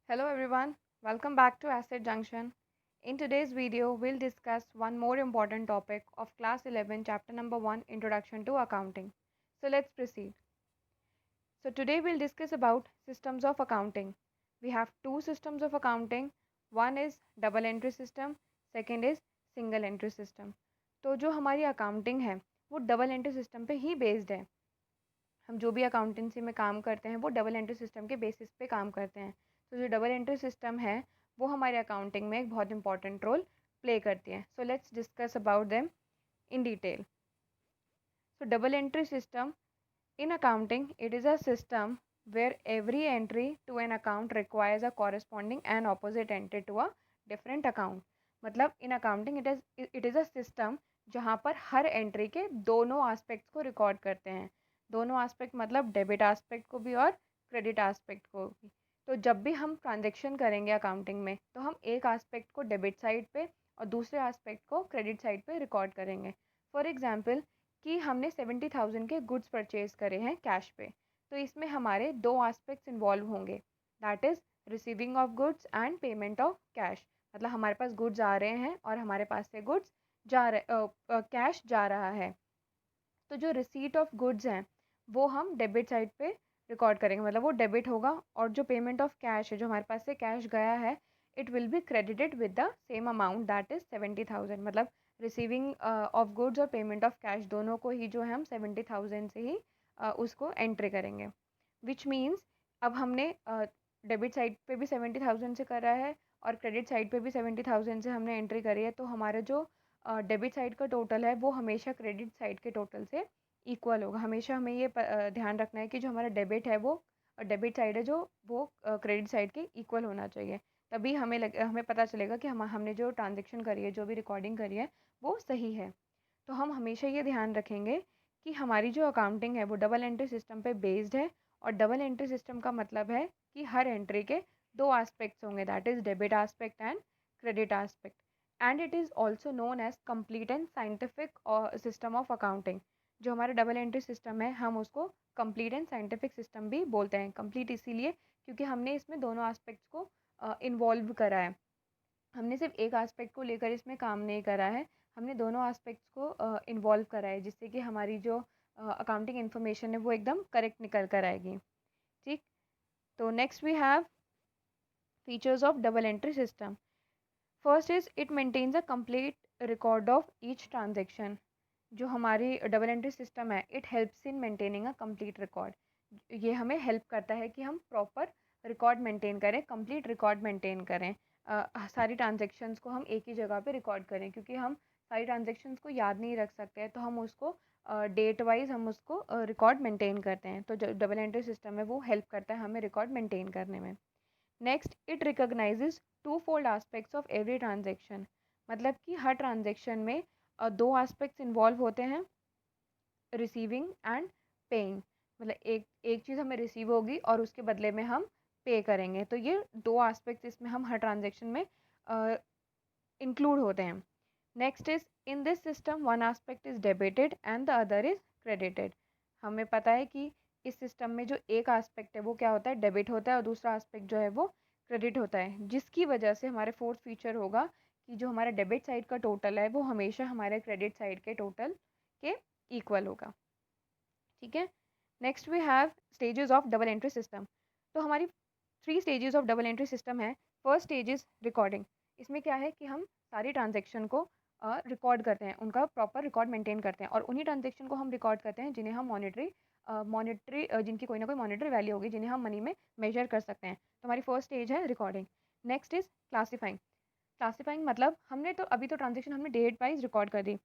Hello everyone, welcome back to Asset Junction. In today's video, we'll discuss one more important topic of class 11 chapter number 1 Introduction to Accounting. So let's proceed. So today we'll discuss about systems of accounting. We have two systems of accounting. One is double entry system, second is single entry system. तो जो हमारी accounting है वो double entry system पे ही based है। हम जो भी अकाउंटेंसी में काम करते हैं वो डबल एंट्री सिस्टम के बेसिस पे काम करते हैं। तो जो डबल एंट्री सिस्टम है वो हमारे अकाउंटिंग में एक बहुत इंपॉर्टेंट रोल प्ले करती है। So let's discuss about them in detail. So double entry system in accounting it is a system where every entry to an account requires a corresponding and opposite entry to a different account। मतलब in accounting it is a system जहाँ पर हर entry के दोनों aspects को record करते हैं। दोनों aspect मतलब डेबिट आस्पेक्ट को भी और क्रेडिट आस्पेक्ट को भी। तो जब भी हम ट्रांजेक्शन करेंगे अकाउंटिंग में तो हम एक आस्पेक्ट को डेबिट साइड पे और दूसरे आस्पेक्ट को क्रेडिट साइड पे रिकॉर्ड करेंगे। फॉर एग्जांपल कि हमने 70,000 के गुड्स परचेज करे हैं कैश पे, तो इसमें हमारे दो आस्पेक्ट्स इन्वॉल्व होंगे, that is receiving of goods and payment of cash. मतलब हमारे पास गुड्स आ रहे हैं और हमारे पास से गुड्स जा रहे कैश जा रहा है। तो जो रिसीट ऑफ गुड्स हैं वो हम डेबिट साइड पे रिकॉर्ड करेंगे, मतलब वो डेबिट होगा। और जो पेमेंट ऑफ कैश है, जो हमारे पास से कैश गया है, it will be credited with the same amount that is 70,000। मतलब रिसीविंग ऑफ गुड्स और पेमेंट ऑफ कैश दोनों को ही जो है हम 70,000 से ही उसको एंट्री करेंगे। विच मीन्स अब हमने डेबिट साइड पे भी 70,000 से करा है और क्रेडिट साइड पे भी 70,000 से हमने एंट्री करी है। तो हमारा जो डेबिट साइड का टोटल है वो हमेशा क्रेडिट साइड के टोटल से इक्वल होगा। हमेशा हमें ये ध्यान रखना है कि जो हमारा डेबिट है वो डेबिट साइड है जो वो क्रेडिट साइड के इक्वल होना चाहिए। तभी हमें पता चलेगा कि हमने जो ट्रांजेक्शन करी है, जो भी रिकॉर्डिंग करी है, वो सही है। तो हम हमेशा ये ध्यान रखेंगे कि हमारी जो अकाउंटिंग है वो डबल एंट्री सिस्टम पे बेस्ड है। और डबल एंट्री सिस्टम का मतलब है कि हर एंट्री के दो एस्पेक्ट्स होंगे, that is debit aspect and credit aspect. And it is also known as complete and scientific system of accounting. जो हमारा डबल एंट्री सिस्टम है हम उसको कंप्लीट एंड साइंटिफिक सिस्टम भी बोलते हैं। कंप्लीट इसीलिए क्योंकि हमने इसमें दोनों एस्पेक्ट्स को इन्वॉल्व करा है। हमने सिर्फ एक एस्पेक्ट को लेकर इसमें काम नहीं करा है, हमने दोनों एस्पेक्ट्स को इन्वॉल्व करा है, जिससे कि हमारी जो अकाउंटिंग इन्फॉर्मेशन है वो एकदम करेक्ट निकल कर आएगी। ठीक, तो next we have features of double entry system. First is it maintains a complete record of each transaction. जो हमारी डबल एंट्री सिस्टम है it helps in maintaining a complete record. ये हमें हेल्प करता है कि हम प्रॉपर रिकॉर्ड मेंटेन करें, कंप्लीट रिकॉर्ड मेंटेन करें। सारी ट्रांजेक्शन्स को हम एक ही जगह पे रिकॉर्ड करें, क्योंकि हम सारी ट्रांजेक्शन्स को याद नहीं रख सकते, तो हम उसको डेट वाइज हम उसको रिकॉर्ड मेंटेन करते हैं। तो जो डबल एंट्री सिस्टम है वो हेल्प करता है हमें रिकॉर्ड मेंटेन करने में। Next, it recognises two fold aspects of every transaction. मतलब कि हर ट्रांजेक्शन में दो आस्पेक्ट्स इन्वॉल्व होते हैं, रिसीविंग एंड पेइंग। मतलब एक एक चीज़ हमें रिसीव होगी और उसके बदले में हम पे करेंगे। तो ये दो एस्पेक्ट्स इसमें हम हर ट्रांजेक्शन में इंक्लूड होते हैं। Next is in this system one aspect is debited and the other is credited. हमें पता है कि इस सिस्टम में जो एक एस्पेक्ट है वो क्या होता है, डेबिट होता है, और दूसरा एस्पेक्ट जो है वो क्रेडिट होता है, जिसकी वजह से हमारे फोर्थ फीचर होगा कि जो हमारा डेबिट साइड का टोटल है वो हमेशा हमारे क्रेडिट साइड के टोटल के इक्वल होगा। ठीक है, next we have stages of double entry system. तो हमारी three stages of double entry system है। First stage is recording. इसमें क्या है कि हम सारी ट्रांजेक्शन को रिकॉर्ड करते हैं, उनका प्रॉपर रिकॉर्ड मेंटेन करते हैं, और उन्हीं ट्रांजेक्शन को हम रिकॉर्ड करते हैं जिन्हें हम मॉनेटरी जिनकी कोई ना कोई मॉनेटरी वैल्यू होगी, जिन्हें हम मनी में मेजर कर सकते हैं। तो हमारी फर्स्ट स्टेज है recording. Next is classifying. Classifying मतलब हमने तो अभी तो ट्रांजेक्शन हमने डेट वाइज रिकॉर्ड कर दी,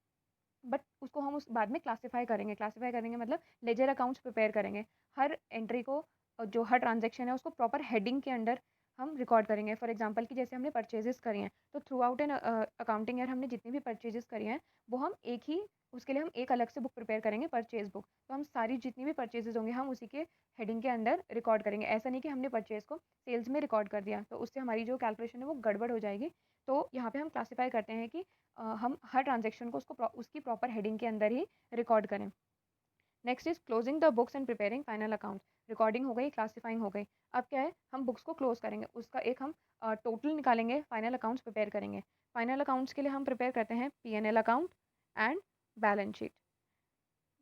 बट उसको हम उस बाद में क्लासीफाई करेंगे। क्लासीफाई करेंगे मतलब लेजर अकाउंट्स प्रिपेयर करेंगे। हर एंट्री को जो हर ट्रांजेक्शन है उसको प्रॉपर हेडिंग के अंडर हम रिकॉर्ड करेंगे। फॉर एग्जांपल कि जैसे हमने परचेजेस करी हैं, तो through out an accounting year हमने जितनी भी परचेजेस करी हैं वो हम एक ही, उसके लिए हम एक अलग से बुक प्रिपेयर करेंगे, परचेज बुक। तो हम सारी जितनी भी परचेजेस होंगे हम उसी के हेडिंग के अंडर रिकॉर्ड करेंगे। ऐसा नहीं कि हमने परचेज को सेल्स में रिकॉर्ड कर दिया, तो उससे हमारी जो कैलकुलेशन है वो गड़बड़ हो जाएगी। तो यहाँ पे हम क्लासीफाई करते हैं कि हम हर ट्रांजेक्शन को उसकी प्रॉपर हेडिंग के अंदर ही रिकॉर्ड करें। Next is closing the books and preparing final accounts. Recording हो गई, क्लासिफाइंग हो गई। अब क्या है, हम बुक्स को क्लोज करेंगे, उसका एक हम टोटल निकालेंगे, फाइनल अकाउंट्स प्रिपेयर करेंगे। फाइनल अकाउंट्स के लिए हम प्रिपेयर करते हैं P&L account and balance sheet.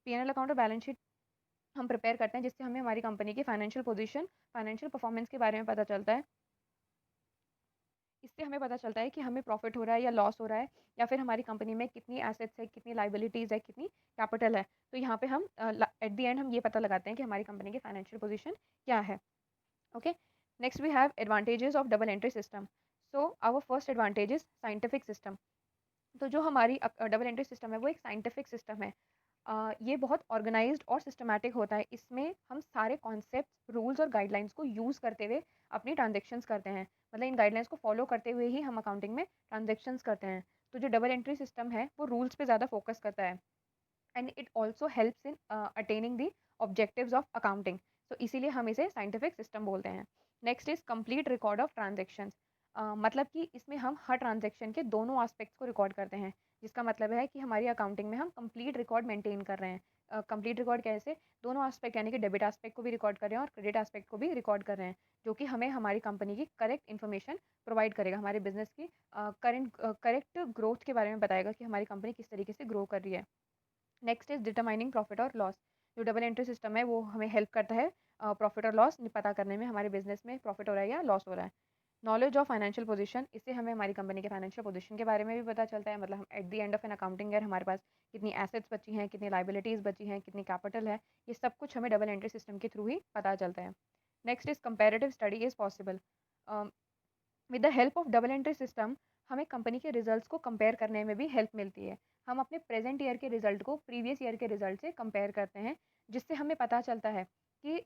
P&L account और बैलेंस शीट हम प्रिपेयर करते हैं, जिससे हमें हमारी कंपनी की फाइनेंशियल पोजीशन, फाइनेंशियल परफॉर्मेंस के बारे में पता चलता है। इससे हमें पता चलता है कि हमें प्रॉफिट हो रहा है या लॉस हो रहा है, या फिर हमारी कंपनी में कितनी एसेट्स है, कितनी लाइबिलिटीज़ है, कितनी कैपिटल है। तो यहाँ पे हम एट द एंड हम ये पता लगाते हैं कि हमारी कंपनी की फाइनेंशियल पोजीशन क्या है। Okay, next we have advantages of double entry system. So our first advantage is scientific system. तो जो हमारी डबल एंट्री सिस्टम है वो एक साइंटिफिक सिस्टम है। ये बहुत ऑर्गेनाइज्ड और सिस्टमैटिक होता है। इसमें हम सारे कॉन्सेप्ट्स, रूल्स और गाइडलाइंस को यूज़ करते हुए अपनी ट्रांजेक्शन्स करते हैं। मतलब इन गाइडलाइंस को फॉलो करते हुए ही हम अकाउंटिंग में ट्रांजेक्शन्स करते हैं। तो जो डबल एंट्री सिस्टम है वो रूल्स पे ज़्यादा फोकस करता है, and it also helps in attaining the objectives of accounting. तो इसीलिए हम इसे साइंटिफिक सिस्टम बोलते हैं। Next is complete record of transactions. मतलब कि इसमें हम हर ट्रांजेक्शन के दोनों एस्पेक्ट्स को रिकॉर्ड करते हैं, जिसका मतलब है कि हमारी अकाउंटिंग में हम कंप्लीट रिकॉर्ड मेंटेन कर रहे हैं। कंप्लीट रिकॉर्ड कैसे, दोनों एस्पेक्ट यानी कि डेबिट एस्पेक्ट को भी रिकॉर्ड कर रहे हैं और क्रेडिट एस्पेक्ट को भी रिकॉर्ड कर रहे हैं, जो कि हमें हमारी कंपनी की करेक्ट इन्फॉर्मेशन प्रोवाइड करेगा, हमारे बिजनेस की करेक्ट ग्रोथ के बारे में बताएगा कि हमारी कंपनी किस तरीके से ग्रो कर रही है। नेक्स्ट इज डिटरमाइनिंग प्रॉफिट और लॉस। जो डबल एंट्री सिस्टम है वो हमें हेल्प करता है प्रॉफिट और लॉस पता करने में, हमारे बिजनेस में प्रॉफिट हो रहा है या लॉस हो रहा है। नॉलेज ऑफ फाइनेंशियल पोजीशन, इससे हमें हमारी कंपनी के फाइनेंशियल पोजीशन के बारे में भी पता चलता है। मतलब हम at the end of an accounting year हमारे पास कितनी एसेट्स बची हैं, कितनी लाइबिलिटीज़ बची हैं, कितनी कैपिटल है, ये सब कुछ हमें डबल एंट्री सिस्टम के थ्रू ही पता चलता है। Next is comparative study is possible. With the help of double entry system हमें कंपनी के रिजल्ट्स को कंपेयर करने में भी हेल्प मिलती है। हम अपने प्रेजेंट ईयर के रिजल्ट को प्रीवियस ईयर के रिजल्ट से कंपेयर करते हैं, जिससे हमें पता चलता है कि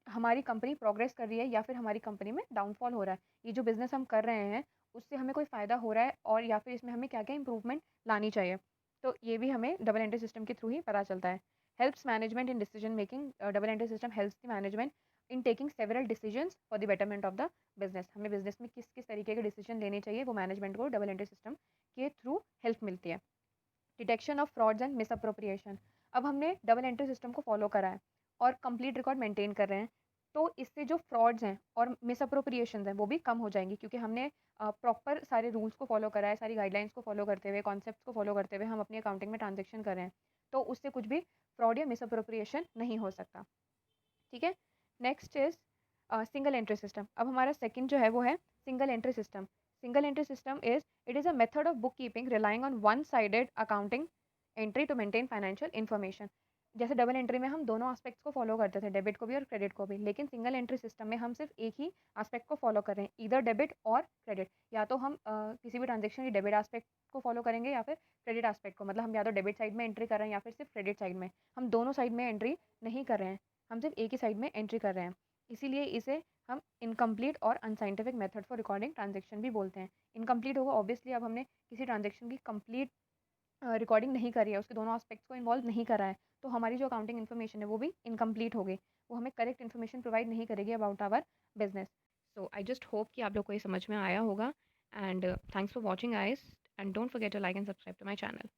हमारी कंपनी प्रोग्रेस कर रही है या फिर हमारी कंपनी में डाउनफॉल हो रहा है। ये जो बिज़नेस हम कर रहे हैं उससे हमें कोई फ़ायदा हो रहा है और या फिर इसमें हमें क्या क्या इंप्रूवमेंट लानी चाहिए। तो ये भी हमें डबल एंट्री सिस्टम के थ्रू ही पता चलता है। Helps management in decision making. Double entry system helps the management in taking several decisions for the betterment of the business. हमें बिजनेस में किस किस तरीके के डिसीजन लेने चाहिए वो मैनेजमेंट को डबल एंट्री सिस्टम के थ्रू हेल्प मिलती है। Detection of frauds and misappropriation. अब हमने डबल एंट्री सिस्टम को फॉलो करा है और कंप्लीट रिकॉर्ड मेंटेन कर रहे हैं, तो इससे जो फ्रॉड्स हैं और मिसअप्रोप्रिएशन हैं वो भी कम हो जाएंगी, क्योंकि हमने प्रॉपर सारे रूल्स को फॉलो करा है, सारी गाइडलाइंस को फॉलो करते हुए, कॉन्सेप्ट्स को फॉलो करते हुए हम अपनी अकाउंटिंग में ट्रांजेक्शन कर रहे हैं, तो उससे कुछ भी फ्रॉड या मिसअप्रोप्रिएशन नहीं हो सकता। ठीक है, next is single entry system. अब हमारा सेकंड जो है वो है single entry system. Single entry system is it is a method of book keeping relying on one sided accounting entry to maintain financial information. जैसे डबल एंट्री में हम दोनों एस्पेक्ट्स को फॉलो करते थे, डेबिट को भी और क्रेडिट को भी, लेकिन सिंगल एंट्री सिस्टम में हम सिर्फ एक ही एस्पेक्ट को फॉलो कर रहे हैं, इधर डेबिट और क्रेडिट। या तो हम किसी भी ट्रांजेक्शन की डेबिट एस्पेक्ट को फॉलो करेंगे या फिर क्रेडिट एस्पेक्ट को। मतलब हम या तो डेबिट साइड में एंट्री कर रहे हैं या फिर सिर्फ क्रेडिट साइड में, हम दोनों साइड में एंट्री नहीं कर रहे हैं, हम सिर्फ एक ही साइड में एंट्री कर रहे हैं। इसीलिए इसे हम इनकम्प्लीट और unscientific method for recording transaction भी बोलते हैं। इनकम्प्लीट होगा ऑब्वियसली, अब हमने किसी ट्रांजेक्शन की कंप्लीट रिकॉर्डिंग नहीं करी है, उसके दोनों एस्पेक्ट्स को इन्वॉल्व नहीं करा है, तो हमारी जो अकाउंटिंग इन्फॉर्मेशन है वो भी इनकम्प्लीट हो गई, वो हमें करेक्ट इन्फॉर्मेशन प्रोवाइड नहीं करेगी about our business. So I just hope कि आप लोग को ये समझ में आया होगा, and thanks for watching guys, and don't forget to like and subscribe to my channel.